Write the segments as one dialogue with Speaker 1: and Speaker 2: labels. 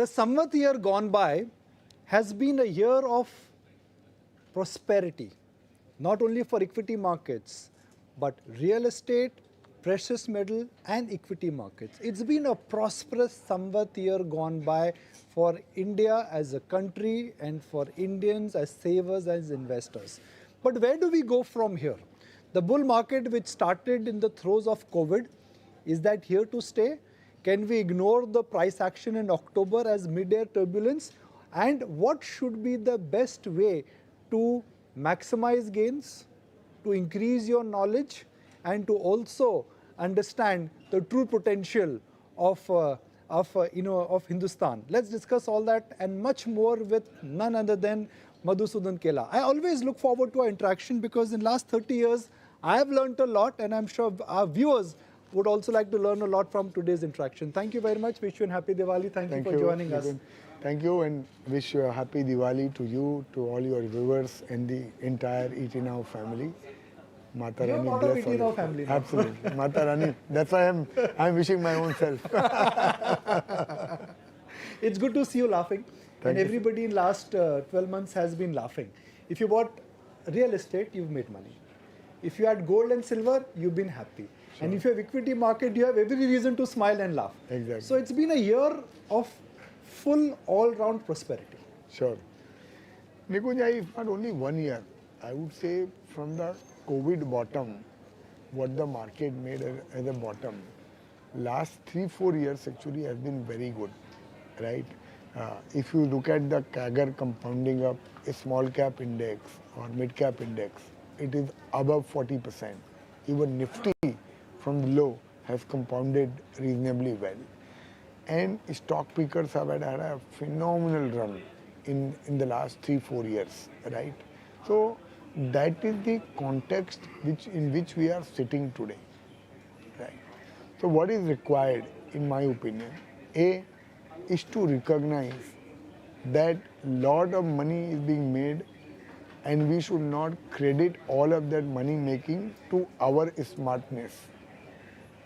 Speaker 1: The Samvat year gone by has been a year of prosperity, not only for equity markets, but real estate, precious metal, and equity markets. It's been a prosperous Samvat year gone by for India as a country and for Indians as savers, as investors. But where do we go from here? The bull market, which started in the throes of COVID, is that here to stay? Can we ignore the price action in October as mid-air turbulence? And what should be the best way to maximize gains, to increase your knowledge, and to also understand the true potential of Hindustan? Let's discuss all that and much more with none other than Madhusudan Kela. I always look forward to our interaction because in last 30 years, I have learned a lot, and I'm sure our viewers would also like to learn a lot from today's interaction. Thank you very much. Wish you a happy Diwali. Thank you for joining us.
Speaker 2: Thank you, and wish you a happy Diwali to you, to all your viewers and the entire Eat Now family. Mata
Speaker 1: You're
Speaker 2: Rani
Speaker 1: part of
Speaker 2: bless
Speaker 1: Eat
Speaker 2: all.
Speaker 1: Now family now.
Speaker 2: Absolutely. Mata Rani. That's why I'm wishing my own self.
Speaker 1: It's good to see you laughing.
Speaker 2: Thank
Speaker 1: and
Speaker 2: you.
Speaker 1: everybody in last 12 months has been laughing. If you bought real estate, you've made money. If you had gold and silver, you've been happy. Sure. And if you have equity market, you have every reason to smile and laugh.
Speaker 2: Exactly.
Speaker 1: So it's been a year of full all-round prosperity.
Speaker 2: Sure. Nikunj, it's not only 1 year. I would say from the COVID bottom, what the market made as a bottom, last 3-4 years actually has been very good, right? If you look at the CAGR compounding up a small cap index or mid cap index, it is above 40%. Even Nifty from the low has compounded reasonably well. And stock pickers have had a phenomenal run in the last 3-4 years, right? So that is the context in which we are sitting today, right? So what is required, in my opinion, A, is to recognize that lot of money is being made and we should not credit all of that money making to our smartness,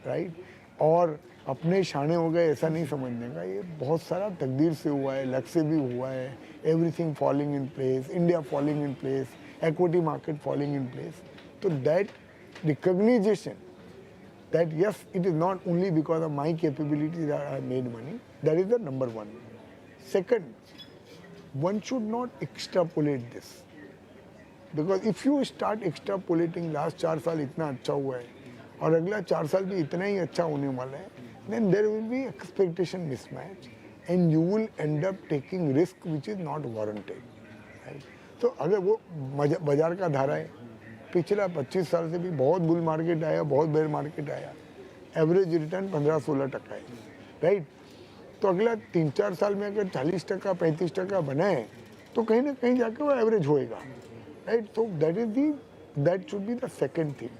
Speaker 2: right? और अपने शाने हो गए ऐसा नहीं समझने का, ये बहुत सारा तकदीर से हुआ है, लक से भी हुआ है, everything falling in place, India falling in place, equity market falling in place. So that recognition that yes, it is not only because of my capabilities that I made money, that is the number one. Second, one should not extrapolate this. Because if you start extrapolating last 4 साल इतना अच्छा हुआ है और अगला 4 साल भी इतना ही अच्छा होने वाला है, then there will be expectation mismatch and you will end up taking risk which is not warranted, right? तो अगर वो बाजार का धारा है, पिछला 25 साल से भी बहुत बुल मार्केट आया, बहुत बेयर मार्केट आया, एवरेज रिटर्न 15-16% है, राइट? तो अगला 3-4 साल में अगर 40%, 35% बनाए तो कहीं ना कहीं जाके वो एवरेज होएगा, right? So that should be the second thing.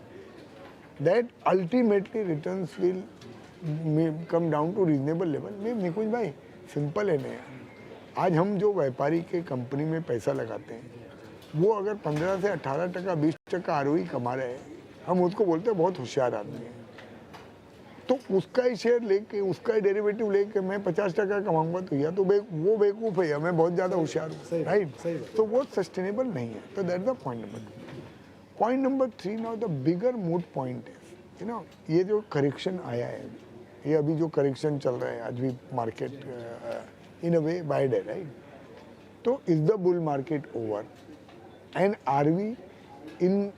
Speaker 2: That ultimately returns will come down to reasonable level. निकुंज भाई सिंपल है ना यार, आज हम जो व्यापारी के कंपनी में पैसा लगाते हैं, वो अगर 15 से 18%, 20% ROE कमा रहे हैं, हम उसको बोलते हैं बहुत होशियार आदमी है. तो उसका ही शेयर लेके, उसका ही डेरिवेटिव लेके मैं 50% कमाऊंगा तो या तो वो बेवकूफ़ है या मैं बहुत ज़्यादा होशियार हूँ, राइट? तो वो सस्टेनेबल नहीं है. तो that the point number 2. Point number 3, now the bigger mood point is, you know, ये जो करेक्शन आया है, ये अभी जो करेक्शन चल रहा है, आज भी market in a way bide है, राइट? तो is the bull market over and are we in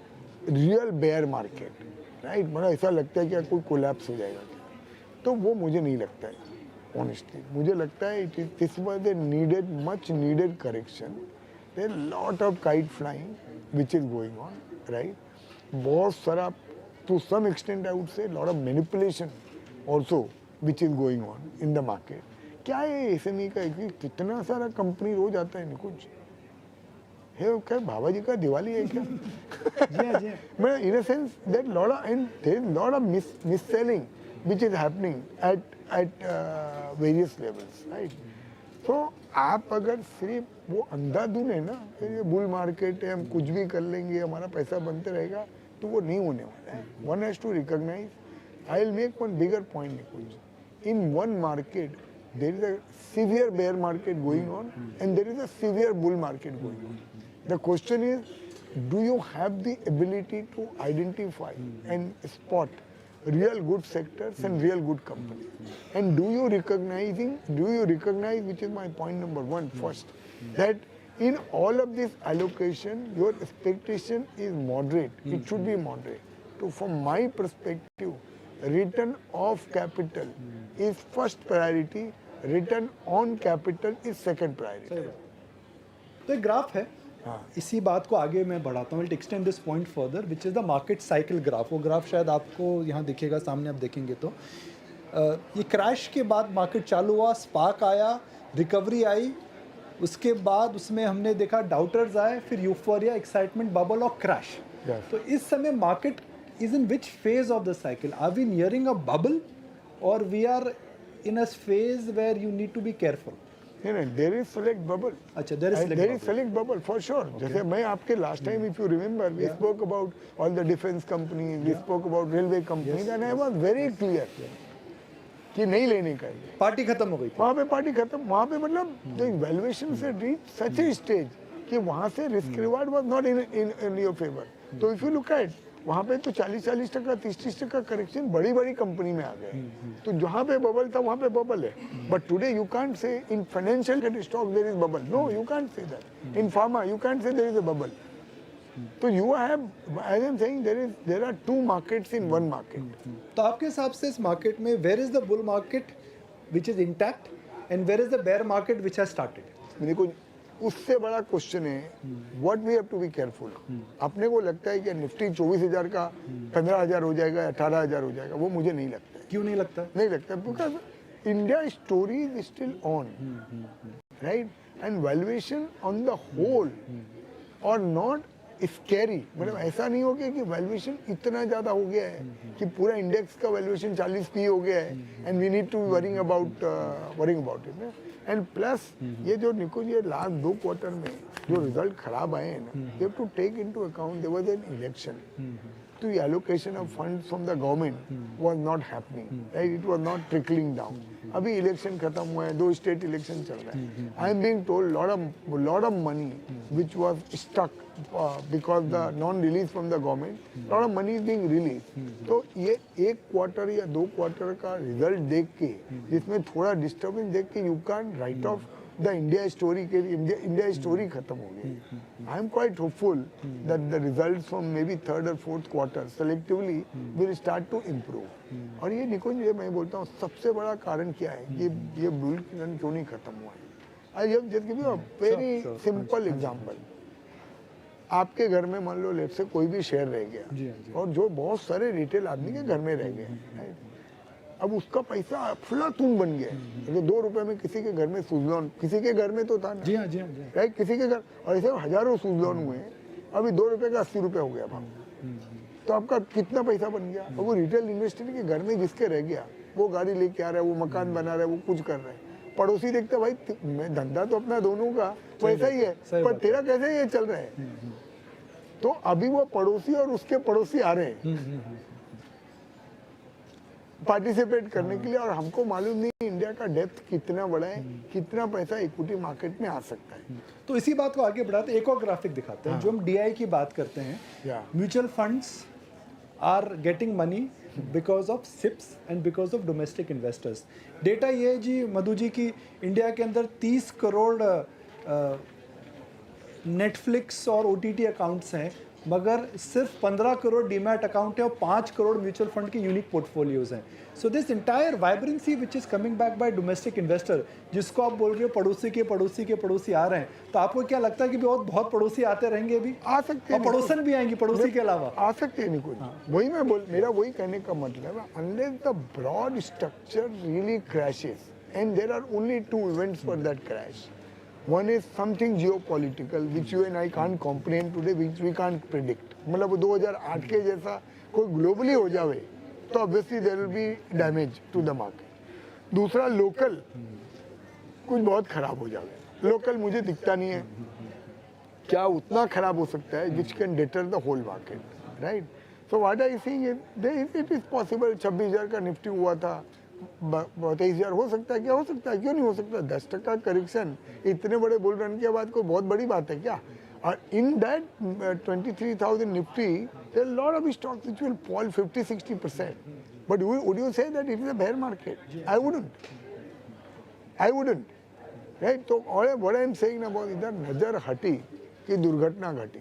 Speaker 2: real bear market, right? मतलब ऐसा लगता है कि कोई कोलैप्स हो जाएगा, तो वो मुझे नहीं लगता है ऑनेस्टली. मुझे लगता है it is this was a needed, much needed correction. There lot of kite flying which is going on, right? बहुत सारा, to some extent I would say lot of manipulation also which is going on in the market. क्या है SME का, कितना सारा company रोज आता है निकुंज, है क्या बाबा जी का दिवाली है क्या? मैं in a sense that lot of, and there is lot of mis-selling which is happening at various levels, right? So आप अगर सिर्फ वो अंधाधुन है ना कि ये बुल मार्केट है, हम कुछ भी कर लेंगे, हमारा पैसा बनते रहेगा, तो वो नहीं होने वाला है. One has to recognize. I will make one bigger point, Nikunj. In one market, there is a severe bear market going on and there is a severe bull market going on. The question is, do you have the ability to identify and spot real good sectors and real good companies? And do you recognize, which is my point number one first, that in all of this allocation, your expectation is moderate. It should be moderate. So from my perspective, return of capital is first priority, return on capital is second priority.
Speaker 1: तो एक graph है, इसी बात को आगे मैं बढ़ाता हूँ, extend this point further, which is the market cycle graph. वो ग्राफ शायद आपको यहाँ दिखेगा, सामने आप देखेंगे तो ये क्रैश के बाद मार्केट चालू हुआ, स्पार्क आया, रिकवरी आई, उसके बाद उसमें हमने देखा डाउटर्स आए, फिर यूफोरिया, एक्साइटमेंट, बबल और क्रैश. तो इस समय market is in which phase of the cycle? Are we nearing a bubble और we are in a phase where you need to be careful?
Speaker 2: There is select bubble.
Speaker 1: अच्छा, there is
Speaker 2: select bubble for sure. जैसे मैं आपके last time, if you remember, we spoke about all the defense companies, we spoke about railway companies, and I was very clear कि नहीं लेने का है.
Speaker 1: Party खत्म हो गई थी.
Speaker 2: वहाँ पे पार्टी खत्म, वहाँ पे मतलब the valuation से reach such a stage कि वहाँ से risk reward was not in your favor. तो if you look at वहाँ पे तो 40% 30% करेक्शन बड़ी बड़ी कंपनी में आ गए. तो जहाँ पे बबल था वहाँ पे बबल है. But today you can't say in financial stock there is bubble. No, you can't say that. In pharma you can't say there is a bubble. तो you have, as I am saying, there are two markets in one market.
Speaker 1: तो आपके हिसाब से इस market में where is the bull market which is intact and where is the bear market which has started?
Speaker 2: देखो, उससे बड़ा question है what we have to be careful. अपने को लगता है कि निफ्टी 24,000 का 15,000 हो जाएगा, 18,000 हो जाएगा. वो मुझे नहीं लगता है.
Speaker 1: क्यों नहीं लगता?
Speaker 2: नहीं लगता because India story is still on, right, and valuation on the whole और नॉट स्कैरी. मतलब ऐसा नहीं हो गया कि वैल्यूएशन इतना ज़्यादा हो गया है कि पूरा इंडेक्स का वैल्यूएशन 40 पी हो गया है and we need to be worrying about it. And plus ये जो निकुंज, ये लास्ट 2 क्वार्टर में जो रिजल्ट खराब आए हैं ना, you have to take into account there was an election. तो ये allocation of funds from the government was not happening, right, it was not trickling down. अभी इलेक्शन खत्म हुआ है, 2 स्टेट इलेक्शन चल रहा है. I am being told lot of money which was stuck because the non-release from the government, lot of money is being released. तो ये 1 quarter या 2 क्वार्टर का रिजल्ट देख के, जिसमें थोड़ा डिस्टर्बेंस देख के, you can write off the India story के. इंडिया स्टोरी खत्म हो गई. I am quite hopeful that the result from maybe 3rd और 4th quarter selectively will start to improve. और ये निकुंज, ये मैं बोलता हूँ सबसे बड़ा कारण क्या है, ये बुल रन क्यों नहीं खत्म हुआ है. I have just give you a very simple example. आपके घर में मान लो लेट से कोई भी शेयर रह गया और जो बहुत सारे रिटेल आदमी के घर में रह गए, अब उसका पैसा अफलातून बन गया है. तो 2 रुपए में किसी के घर में सुजलॉन, किसी के घर में तो था ना,
Speaker 1: जी हाँ,
Speaker 2: राइट, किसी के घर, और ऐसे हजारों सुजलॉन हुए. अभी 2 रुपए का 80 रुपए हो गया भाव. तो आपका कितना पैसा बन गया. और वो रिटेल इन्वेस्टर के घर में जिसके रह गया, वो गाड़ी लेके आ रहा है, वो मकान बना रहा है, वो कुछ कर रहा है. पड़ोसी देखते भाई, मैं धंधा तो अपना दोनों का वैसा ही है, पर तेरा कैसे ये चल रहा है. तो अभी वो पड़ोसी और उसके पड़ोसी आ रहे हैं पार्टिसिपेट करने के लिए. और हमको मालूम नहीं इंडिया का डेप्थ कितना बड़ा है, कितना पैसा इक्विटी मार्केट में आ सकता है.
Speaker 1: तो इसी बात को आगे बढ़ाते एक और ग्राफिक दिखाते हैं. जो हम DI की बात करते हैं, mutual funds are getting money because of SIPs and because of domestic investors. Data ये है जी मधु जी की इंडिया के अंदर 30 करोड़ नेटफ्लिक्स और OTT अकाउंट्स हैं, मगर सिर्फ 15 करोड़ डीमैट अकाउंट है और 5 करोड़ म्यूचुअल फंड के यूनिक पोर्टफोलियोज हैं. So this entire vibrancy which is coming back by domestic investor, जिसको आप बोल रहे हो पड़ोसी के पड़ोसी के पड़ोसी आ रहे हैं, तो आपको क्या लगता है कि बहुत पड़ोसी आते रहेंगे? अभी
Speaker 2: आ सकते हैं,
Speaker 1: और पड़ोसन भी आएंगे पड़ोसी के अलावा
Speaker 2: आ सकते हैं. निकुंज, वही मैं मेरा वही कहने का मतलब है, unless the broad structure really crashes, and there are only 2 events for that crash. One is something geopolitical which you and I can't comprehend today, which we can't predict. मतलब 2008 के जैसा कोई ग्लोबली हो जावे तो obviously there will be damage to the market. दूसरा, local कुछ बहुत खराब हो जावे. लोकल मुझे दिखता नहीं है क्या उतना खराब हो सकता है which can deter the whole market, right. So what I think it is possible. 26,000 का निफ्टी हुआ था, 23,000 हो सकता है क्या? हो सकता है, क्यों नहीं हो सकता? 10% करेक्शन इतने बड़े बुल रन के बाद कोई बहुत बड़ी बात है क्या? और in that 23,000 Nifty there are lot of stocks which will fall 50-60%, but would you say that it is a bear market? I wouldn't, right? तो what I am saying about, इधर नजर हटी कि दुर्घटना घटी.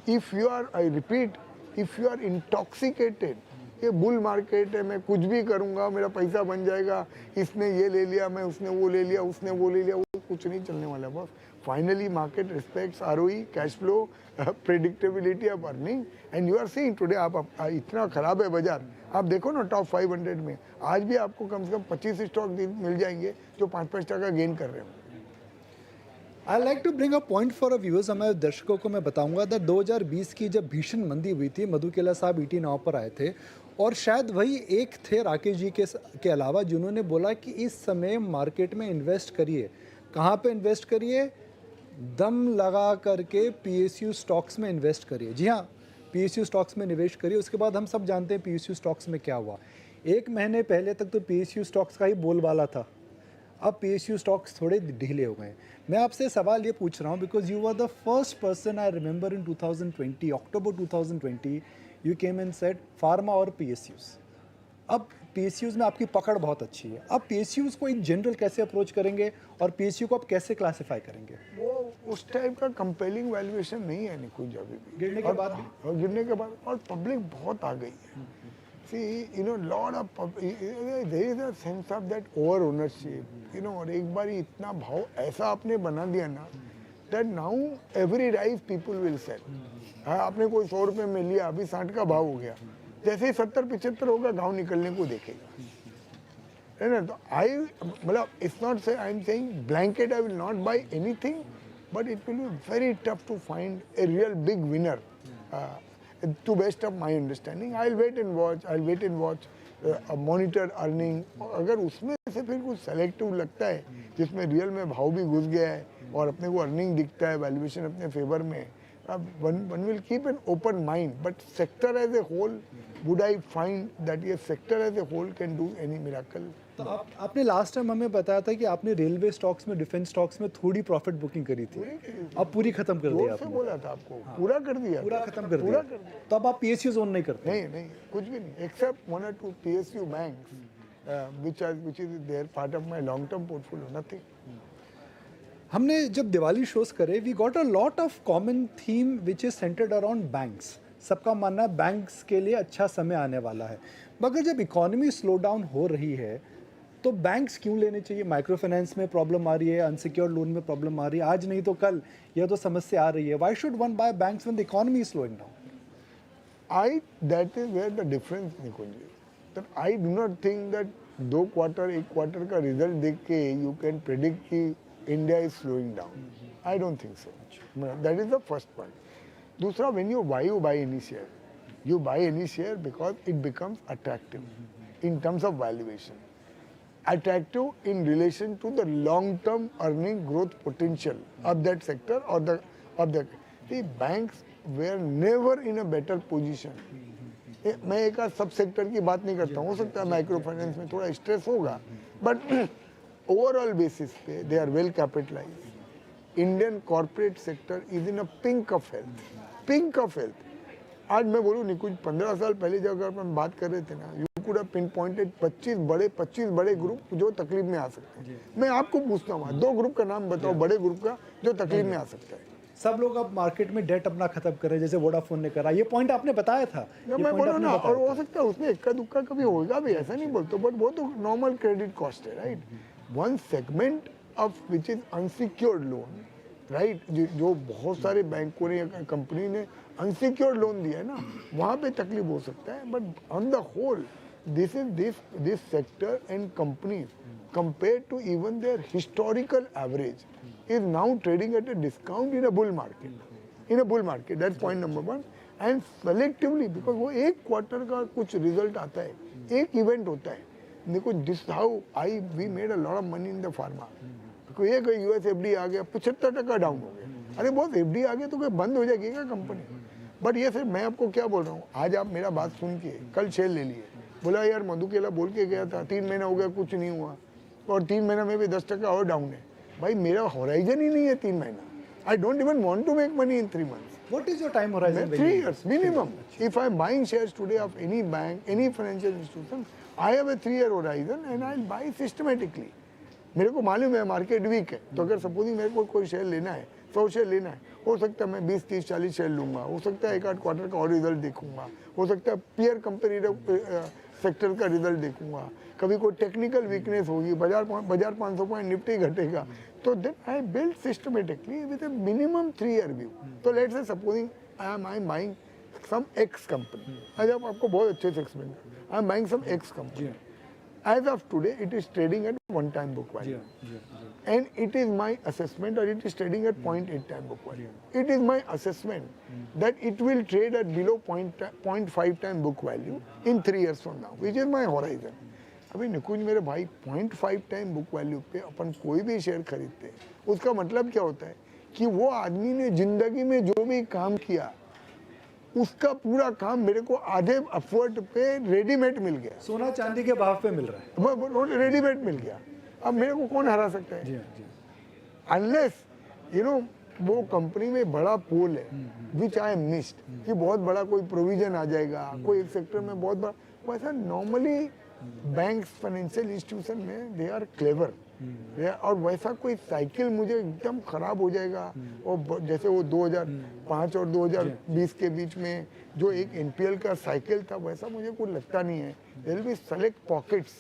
Speaker 2: If you are, I repeat, if you are intoxicated, ये bull market है, मैं कुछ भी करूंगा मेरा पैसा बन जाएगा, इसने ये ले लिया, मैं उसने वो ले लिया, उसने वो ले लिया, वो कुछ नहीं चलने वाला boss. Finally market respects ROE, cash flow, predictability of earning, and you are seeing today. आप इतना खराब है बाजार, आप देखो ना टॉप 500 में आज भी आपको कम से कम 25 स्टॉक मिल जाएंगे जो 5-5% गेन कर रहे हैं.
Speaker 1: I like to bring a point for a viewers. हमारे दर्शकों को मैं बताऊंगा दैट 2020 की जब भीषण मंदी हुई थी, मधु केला साहब ईटी नाव पर आए थे और शायद वही एक थे राकेश जी के अलावा जिन्होंने बोला कि इस समय मार्केट में इन्वेस्ट करिए. कहाँ पे इन्वेस्ट करिए? दम लगा करके पीएसयू स्टॉक्स में इन्वेस्ट करिए. जी हाँ, पीएसयू स्टॉक्स में निवेश करिए. उसके बाद हम सब जानते हैं पीएसयू स्टॉक्स में क्या हुआ. एक महीने पहले तक तो पीएसयू स्टॉक्स का ही बोलबाला था. अब पीएसयू स्टॉक्स थोड़े ढीले हो गए. मैं आपसे सवाल ये पूछ रहा हूँ because you are the first person I remember in 2020, October 2020, you came and said pharma और पीएसयूज. अब पीएसयूज में आपकी पकड़ बहुत अच्छी है. अब पीएसयूज को इन जनरल कैसे अप्रोच करेंगे और पीएसयू को आप कैसे क्लासिफाई करेंगे?
Speaker 2: वो उस टाइप का कंपेलिंग वैल्यूएशन नहीं है निकुंज अभी भी.
Speaker 1: गिरने के बाद
Speaker 2: और गिरने के बाद और पब्लिक बहुत आ गई है. See, you know, lot of there is a sense of that over ownership, you know, और एक बार इतना भाव ऐसा आपने बना दिया ना that now every rice people will sell. हाँ, आपने कोई 100 रुपये में लिया, अभी 60 का भाव हो गया, जैसे ही 70-75 होगा गाँव निकलने को देखेगा, है ना. तो आई मतलब it's not say I am saying blanket I will not buy anything, but it will be very tough to find a real big winner. To best of my understanding, I'll wait and watch, monitor earning. और अगर उसमें से फिर कुछ selective लगता है जिसमें real में भाव भी घुस गया है और अपने को अर्निंग दिखता है, वैल्यूएशन अपने फेवर में, one will keep an open mind. But sector as a whole, would I find that a sector as a whole can do any miracle?
Speaker 1: तो आपने लास्ट टाइम हमें बताया था कि आपने रेलवे स्टॉक्स में, डिफेंस स्टॉक्स में थोड़ी प्रॉफिट बुकिंग करी थी. अब पूरी खत्म कर दी आपने.
Speaker 2: बोला था आपको, पूरा कर दिया,
Speaker 1: पूरा खत्म कर दिया. तो अब आप पीएसयू जोन नहीं करते?
Speaker 2: नहीं, कुछ भी नहीं, accept 1 or 2 PSU banks which is their part of my long term portfolio, nothing.
Speaker 1: हमने जब दिवाली शोज करे, we got a lot of common theme which is centered around banks. सबका मानना है बैंक्स के लिए अच्छा समय आने वाला है. मगर जब इकोनॉमी स्लो डाउन हो रही है तो बैंक्स क्यों लेने चाहिए? माइक्रो फाइनेंस में प्रॉब्लम आ रही है, अनसिक्योर्ड लोन में प्रॉब्लम आ रही है, आज नहीं तो कल यह तो समस्या आ रही है. Why should one buy banks when the economy is slowing down?
Speaker 2: That is where the difference Nikunj. That I do not think that 2 quarter 1 quarter का रिजल्ट देख के यू कैन प्रेडिक्ट कि India is slowing down. I don't think so. That is the first point. दूसरा, when you buy any share, you buy any share because it becomes attractive in terms of valuation, attractive in relation to the long-term earning growth potential of that sector or the banks were never in a better position. मैं एक सब sector की बात नहीं करता हूँ, हो सकता है माइक्रो फाइनेंस में थोड़ा स्ट्रेस होगा, बट ओवरऑल बेसिस पे they are well capitalized. Indian corporate sector is in a pink of health. आज मैं बोलूँ निकुंज, 15 साल पहले जब अगर हम बात कर रहे थे ना, you could have pin pointed 25 बड़े ग्रुप जो तकलीफ में आ सकते हैं. मैं आपको पूछता हूँ 2 ग्रुप का नाम बताओ बड़े ग्रुप का जो तकलीफ में आ सकता है.
Speaker 1: सब लोग अब मार्केट में डेट अपना खत्म कर रहे हैं, जैसे वोडाफोन ने करा. ये पॉइंट आपने बताया था.
Speaker 2: मैं बोला ना, और हो सकता है उसमें इक्का दुक्का कभी होगा भी, ऐसा नहीं बोलते, बट वो तो नॉर्मल क्रेडिट कॉस्ट है, right. One segment of which is unsecured loan, right, जो बहुत सारे बैंकों ने या कंपनी ने अनसिक्योर्ड लोन दिया है ना, वहाँ पे तकलीफ हो सकता है. But on the whole this sector and companies compared to even their historical average is now trading at a discount in a bull market. That's point number 1. And selectively, because वो एक क्वार्टर का कुछ result आता है, एक event होता है. देखो, this how we made a lot of money in the pharma. एक यूएस एफडी आ गया, 75% डाउन हो गया. अरे बहुत एफडी आ गया तो क्या बंद हो जाएगी क्या कंपनी? बट ये फिर मैं आपको क्या बोल रहा हूँ, आज आप मेरा बात सुन के कल शेयर ले लिए, बोला यार मधुकेला बोल के गया था 3 महीना हो गया कुछ नहीं हुआ, और 3 महीना में भी 10% और डाउन है। भाई मेरा होराइजन ही नहीं है 3 महीना। I don't even want to make money in 3 months.
Speaker 1: What is your time horizon?
Speaker 2: 3 years minimum. If I'm buying shares today of any bank, any financial institution, I have a 3-year horizon and I'll buy systematically. मेरे को मालूम है market week है, तो अगर supposing मेरे को कोई शेयर लेना है, 100 शेयर लेना है, हो सकता है मैं 20, 30, 40 शेयर लूंगा, हो सकता है एक आध क्वार्टर का और रिजल्ट देखूंगा, हो सकता है पीयर कंपेरेटिव सेक्टर का रिजल्ट देखूंगा, कभी कोई टेक्निकल वीकनेस होगी, बाजार 500 पॉइंट निफ्टी घटेगा, तो then I build systematically with a minimum 3-year व्यू। तो let's say supposing I am buying some X company, आज आपको बहुत अच्छे से एक्सप्लेन कर, I am buying some X company, as of today it is trading at 1 time book value, and it is my assessment, or it is trading at 0.8 time book value. It is my assessment that it will trade at below 0.5 time book value in 3 years from now, which is my horizon. अभी निकुंज मेरे भाई 0.5 time book value पे अपन कोई भी share खरीदते हैं, उसका मतलब क्या होता है कि वो आदमी ने जिंदगी में जो भी काम किया उसका पूरा काम मेरे को आधे अफवर्ट पे रेडीमेड मिल गया,
Speaker 1: सोना चांदी के भाव पे मिल रहा है,
Speaker 2: रेडीमेड मिल गया। अब मेरे को कौन हरा सकता है? अनलेस यू नो वो कंपनी में बड़ा पोल है विच आई एम मिस्ड, कि बहुत बड़ा कोई प्रोविजन आ जाएगा, कोई एक सेक्टर में बहुत बड़ा, वैसा नॉर्मली बैंक्स फाइनेंशियल इंस्टीट्यूशन में दे आर क्लेवर, और वैसा कोई साइकिल मुझे एकदम खराब हो जाएगा, और जैसे वो 2005 और 2020 के बीच में जो एक एनपीएल का साइकिल था, वैसा मुझे कोई लगता नहीं है। There will be select pockets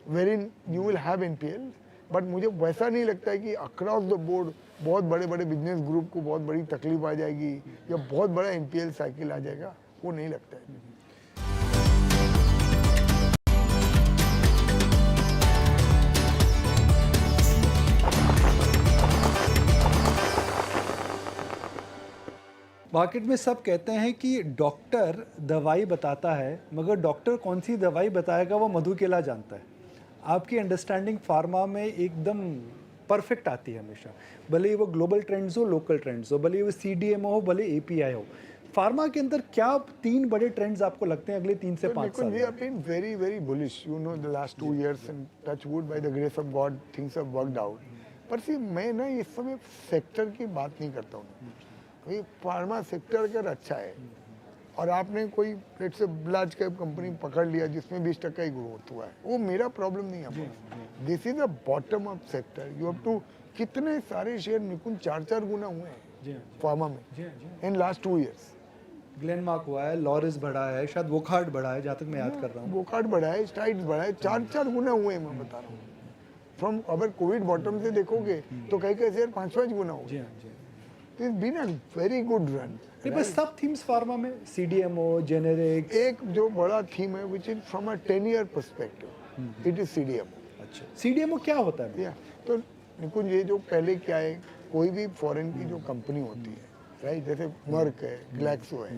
Speaker 2: wherein you will have NPL, but मुझे वैसा नहीं लगता है कि अक्रॉस द बोर्ड बहुत बड़े बड़े बिजनेस ग्रुप को बहुत बड़ी तकलीफ आ जाएगी या बहुत बड़ा एनपीएल साइकिल आ जाएगा, वो नहीं लगता है।
Speaker 1: मार्केट में सब कहते हैं कि डॉक्टर दवाई बताता है, मगर डॉक्टर कौन सी दवाई बताएगा वो मधुकेला जानता है। आपकी अंडरस्टैंडिंग फार्मा में एकदम परफेक्ट आती है हमेशा, भले ही वो ग्लोबल ट्रेंड्स हो, लोकल ट्रेंड्स हो, भले ही वो सीडीएमओ हो, भले एपीआई हो। फार्मा के अंदर क्या 3 बड़े ट्रेंड्स आपको लगते हैं अगले 3 से 5 साल?
Speaker 2: We have been very very bullish, you know, the last 2 years, and touch wood by the grace of God things have worked out. पर सी मैं ना इस समय सेक्टर की बात नहीं करता हूँ, भाई फार्मा सेक्टर अगर अच्छा है और आपने कोई let's say large cap company पकड़ लिया जिसमें 20% ही ग्रोथ हुआ है, वो मेरा प्रॉब्लम नहीं है। This is the bottom of sector, you have to, कितने सारे शेयर निकुंज 4-4 गुना हुए हैं फार्मा में इन लास्ट 2 years।
Speaker 1: ग्लेनमार्क हुआ है, लॉरिस बढ़ा है, शायद वोकार्ड बढ़ा है, जहाँ तक मैं याद कर रहा हूँ,
Speaker 2: वोकार्ड बढ़ा है, स्ट्राइड्स बढ़ा है, 4-4 गुना हुए हैं, मैं बता रहा हूँ। फ्रॉम अगर कोविड बॉटम से देखोगे तो कई कई शेयर 5-5 गुना हुए। It's been a very good run.
Speaker 1: पर सब थीम्स फार्मा में सीडीएमओ, जेनेरिक्स,
Speaker 2: एक जो बड़ा थीम है which is from a 10-year perspective, it is CDMO.
Speaker 1: अच्छा, सीडीएमओ क्या होता है?
Speaker 2: या तो निकुंज ये जो पहले क्या है, कोई भी फॉरेन की जो कंपनी होती है, राइट, जैसे मर्क है, ग्लैक्सो है,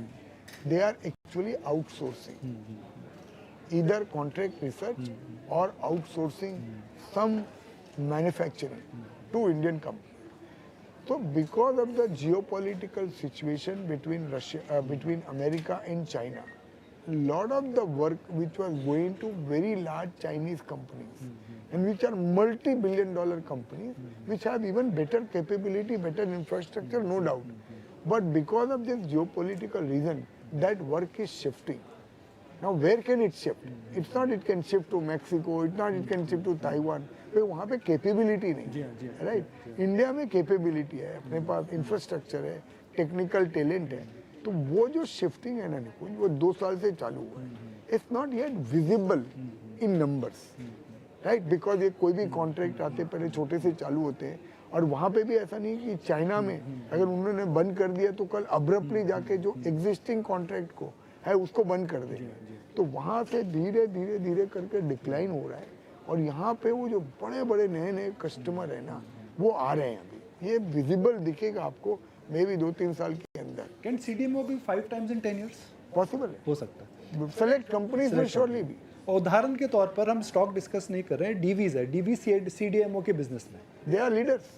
Speaker 2: they are actually outsourcing either contract research और outsourcing some manufacturing to Indian company. So because of the geopolitical situation between between America and China, lot of the work which was going to very large Chinese companies, and which are multi-billion-dollar companies, which have even better capability, better infrastructure, no doubt. But because of this geopolitical reason, that work is shifting. Now where can it shift? It's not it can shift to Mexico, it's not it can shift to Taiwan. पे वहाँ पे capability नहीं, right. India में capability है, अपने पास infrastructure है, technical talent है, तो वो जो शिफ्टिंग है ना निकुंज, वो 2 साल से चालू हुआ है। It's not yet visible in numbers, right, because ये कोई भी कॉन्ट्रैक्ट आते पहले छोटे से चालू होते हैं, और वहाँ पे भी ऐसा नहीं कि चाइना में अगर उन्होंने बंद कर दिया तो कल अब्रप्टली जाके जो एग्जिस्टिंग कॉन्ट्रैक्ट को है उसको बंद कर देंगे, तो वहाँ से धीरे धीरे धीरे करके डिक्लाइन हो रहा है। और यहाँ पे वो जो बड़े बड़े नए नए कस्टमर है ना, वो आ रहे हैं अभी, ये विजिबल दिखेगा आपको मे भी 2-3 साल के अंदर।
Speaker 1: कैन सीडीएमओ भी 5 times in 10 years?
Speaker 2: पॉसिबल है,
Speaker 1: हो सकता है।
Speaker 2: सेलेक्ट कंपनीज में श्योरली भी।
Speaker 1: उदाहरण के तौर पर हम स्टॉक डिस्कस नहीं कर रहे हैं, डीवीज है, डीवी सीडीएमओ के बिजनेस में,
Speaker 2: they are leaders.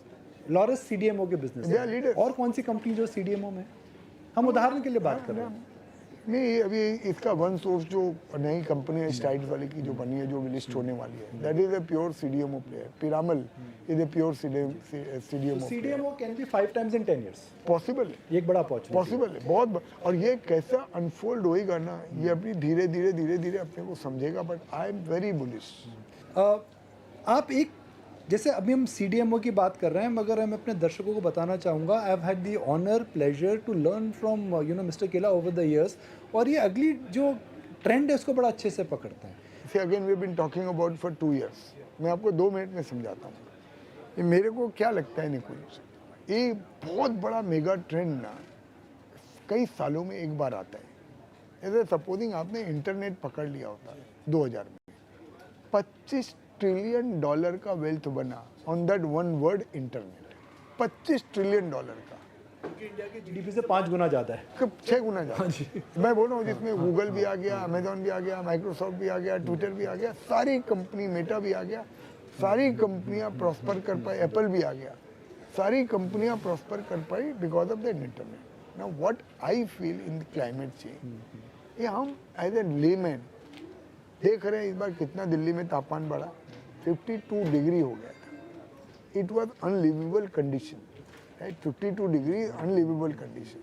Speaker 1: Laurus CDMO के बिजनेस
Speaker 2: दे आर
Speaker 1: में,
Speaker 2: लीडर्स।
Speaker 1: और कौन सी कंपनी जो सीडीएमओ में, हम उदाहरण के लिए बात कर रहे हैं।
Speaker 2: नहीं, अभी इसका वन सोर्स जो नई कंपनी है स्टाइल्स वाली की जो बनी है, जो लिस्ट होने वाली है, that is a pure CDMO player. Piramal is a pure CDMO.
Speaker 1: CDMO can be 5 times in 10 years.
Speaker 2: Possible है,
Speaker 1: ये एक बड़ा अपॉर्चुनिटी
Speaker 2: पॉसिबल है, और ये कैसा अनफोल्ड होएगा ना, ये अपनी धीरे धीरे अपने को समझेगा. But I am very bullish.
Speaker 1: आप एक जैसे अभी हम CDMO की बात कर रहे हैं, मगर मैं अपने दर्शकों को बताना चाहूँगा, I have had the honour pleasure to learn from mister Kela over the years, और ये अगली जो ट्रेंड है उसको बड़ा अच्छे से पकड़ता है.
Speaker 2: See, again, we've been talking about for 2 years. मैं आपको 2 मिनट में समझाता हूँ. ये मेरे को क्या लगता है निकुल, ये बहुत बड़ा मेगा ट्रेंड ना कई सालों में एक बार आता है. जैसे सपोजिंग आपने इंटरनेट पकड़ लिया होता है 2000 में, $25 ट्रिलियन का वेल्थ बना on that one word internet. $25 trillion का,
Speaker 1: इंडिया के GDP से 5 गुना ज़्यादा है.
Speaker 2: कब 6 गुना ज़्यादा. मैं बोल रहा हूँ जिसमें गूगल भी आ गया, अमेजोन भी आ गया, माइक्रोसॉफ्ट भी आ गया, ट्विटर भी आ गया, सारी कंपनी, मेटा भी आ गया, सारी कंपनियां प्रॉस्पर कर पाई, एप्पल भी आ गया, सारी कंपनियां प्रॉस्पर कर पाई because of that internet. Now what I feel in climate change, ये हम एज ए लेमैन देख रहे हैं इस बार कितना दिल्ली में तापमान बढ़ा, 52 डिग्री हो गया था. It was unlivable condition, right? 52 degrees, unlivable condition.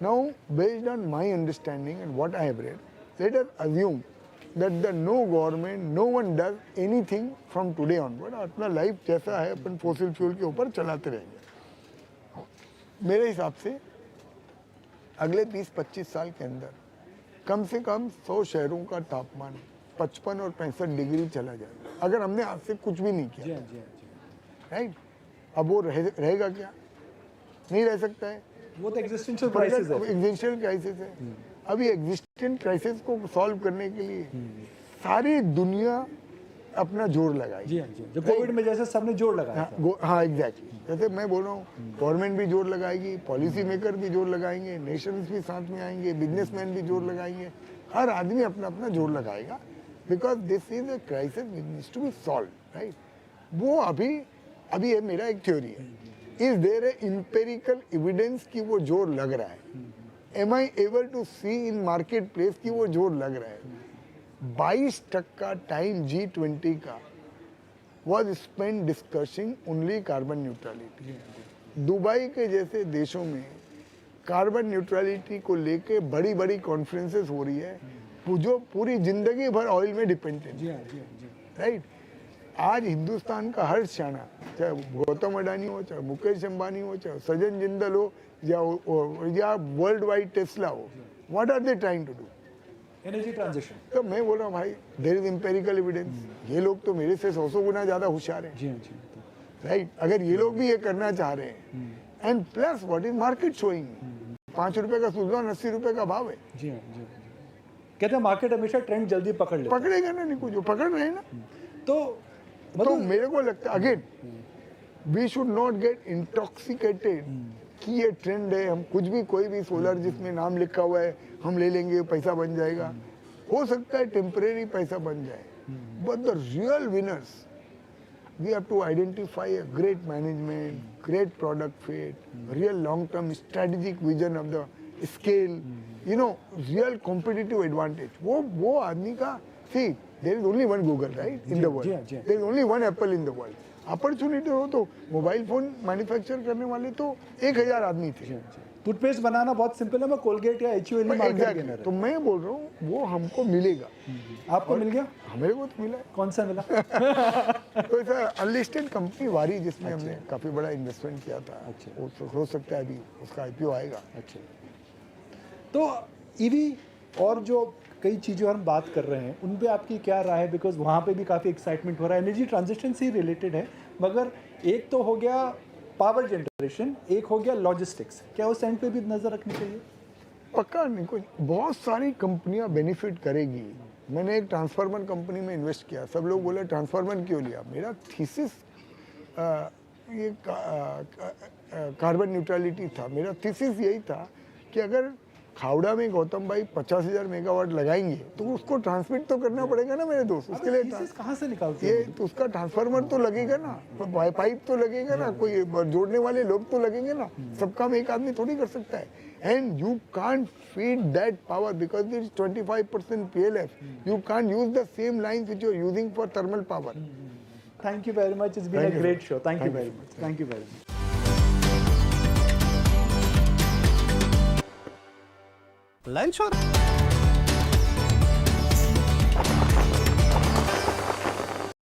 Speaker 2: Now, based on my understanding and what I have read, let us assume that the no government, no one does anything from today onward. अपना life जैसा है अपन fossil fuel के ऊपर चलाते रहेंगे. मेरे हिसाब से अगले 20-25 साल के अंदर कम से कम 100 शहरों का तापमान 55 और 65 डिग्री चला जाएगा, अगर हमने आज से कुछ भी नहीं किया. राइट? अब वो रहेगा क्या? नहीं रह सकता है.
Speaker 1: वो तो एग्जिस्टेंशियल क्राइसिस है.
Speaker 2: एग्जिस्टेंशियल क्राइसिस है. अभी एग्जिस्टेंट क्राइसिस को सॉल्व करने के लिए सारी दुनिया अपना जोर लगाएगी.
Speaker 1: जी हाँ, जी. जो कोविड में जैसे सबने जोर लगाया था.
Speaker 2: हाँ, एग्जैक्टली. जैसे मैं बोल रहा हूँ, गवर्नमेंट भी जोर लगाएगी, पॉलिसी मेकर भी जोर लगाएंगे, नेशंस भी साथ में आएंगे, बिजनेसमैन भी जोर लगाएंगे, हर आदमी अपना अपना जोर लगाएगा, because this is a crisis which needs to be solve. Right? वो अभी ये मेरा एक थ्योरी है. Is there a empirical evidence कि वो जोर लग रहा है? Am I able to see in market place कि वो जोर लग रहा है? 22% टाइम G20 का was spend discussing only carbon neutrality. Dubai के जैसे देशों में कार्बन न्यूट्रलिटी को लेके बड़ी बड़ी कॉन्फ्रेंसेस हो रही है, जो पूरी जिंदगी भर ऑयल में डिपेंडेंट. राइट? आज हिंदुस्तान का हर शाना, चाहे गौतम अडानी हो, चाहे मुकेश अंबानी हो, चाहे सजन जिंदल हो, या वर्ल्ड वाइड टेस्ला हो, what are they trying to do?
Speaker 1: Energy transition.
Speaker 2: तो मैं बोल रहा हूँ भाई, देयर इज एम्पेरिकल एविडेंस. ये लोग तो मेरे से 100 गुना ज्यादा होशियार हैं.
Speaker 1: जी हाँ, जी.
Speaker 2: राइट? अगर ये लोग भी ये करना चाह रहे हैं, and plus what is market showing, 5 रुपए का सुल्तान 80 रुपए का भाव है.
Speaker 1: जी हाँ, जी. कहते हैं मार्केट हमेशा ट्रेंड जल्दी पकड़ लेता है.
Speaker 2: पकड़ेगा ना, निको, जो पकड़ रहे हैं ना.
Speaker 1: तो
Speaker 2: मेरे को लगता है again we should not get intoxicated कि ये ट्रेंड है, हम कुछ भी, कोई भी सोलर जिसमें नाम लिखा हुआ है हम ले लेंगे, पैसा बन जाएगा. हो सकता है टेम्परेरी पैसा बन जाए, but the real winners we have to identify a great management, great product fit, real long term strategic vision of the scale, real competitive advantage. वो आदमी का, see there is only one Google, right, in the world. There is only one Apple in the world. Opportunity हो तो mobile phone manufacture करने वाले तो 1000 आदमी थे.
Speaker 1: टूथपेस्ट बनाना बहुत सिंपल है. मैं कोलगेट या HUL
Speaker 2: exactly. तो मैं बोल रहा हूँ वो हमको मिलेगा.
Speaker 1: आपको मिल गया?
Speaker 2: मेरे को तो मिला.
Speaker 1: कौन सा मिला?
Speaker 2: तो ऐसा अनलिस्टेड कंपनी वारी जिसमें हमने काफी बड़ा इन्वेस्टमेंट किया था. वो तो हो सकता है अभी उसका IPO आएगा.
Speaker 1: अच्छा. तो ईवी और जो कई चीज़ें हम बात कर रहे हैं, उन पे आपकी क्या राय है? बिकॉज वहाँ पे भी काफ़ी एक्साइटमेंट हो रहा है. एनर्जी ट्रांजिशन से ही रिलेटेड है, मगर एक तो हो गया पावर जनरेशन, एक हो गया लॉजिस्टिक्स. क्या उस एंड पे भी नज़र रखनी चाहिए?
Speaker 2: पक्का नहीं, कोई बहुत सारी कंपनियां बेनिफिट करेगी. मैंने एक ट्रांसफार्मर कंपनी में इन्वेस्ट किया. सब लोग बोले ट्रांसफार्मर क्यों लिया? मेरा थीसिस ये कार्बन न्यूट्रलिटी था. मेरा थीसिस यही था कि अगर खावड़ा में गौतम भाई 50,000 मेगावाट लगाएंगे तो उसको ट्रांसमिट तो करना पड़ेगा ना मेरे दोस्त. उसके लिए
Speaker 1: कहाँ से निकालते
Speaker 2: ये तो उसका ट्रांसफार्मर तो लगेगा ना, पाइप तो लगेगा ना, कोई जोड़ने वाले लोग तो लगेंगे ना. सब काम एक आदमी थोड़ी कर सकता है. And you can't feed that power because there is 25% PLF. You can't use the same lines which you are using for thermal power.
Speaker 1: Thank you very much. It's been
Speaker 2: Thank
Speaker 1: a
Speaker 2: you.
Speaker 1: great show. Thank you
Speaker 2: Thank
Speaker 1: very
Speaker 2: you.
Speaker 1: much. Thank you very much.
Speaker 3: Lunch हो रहा है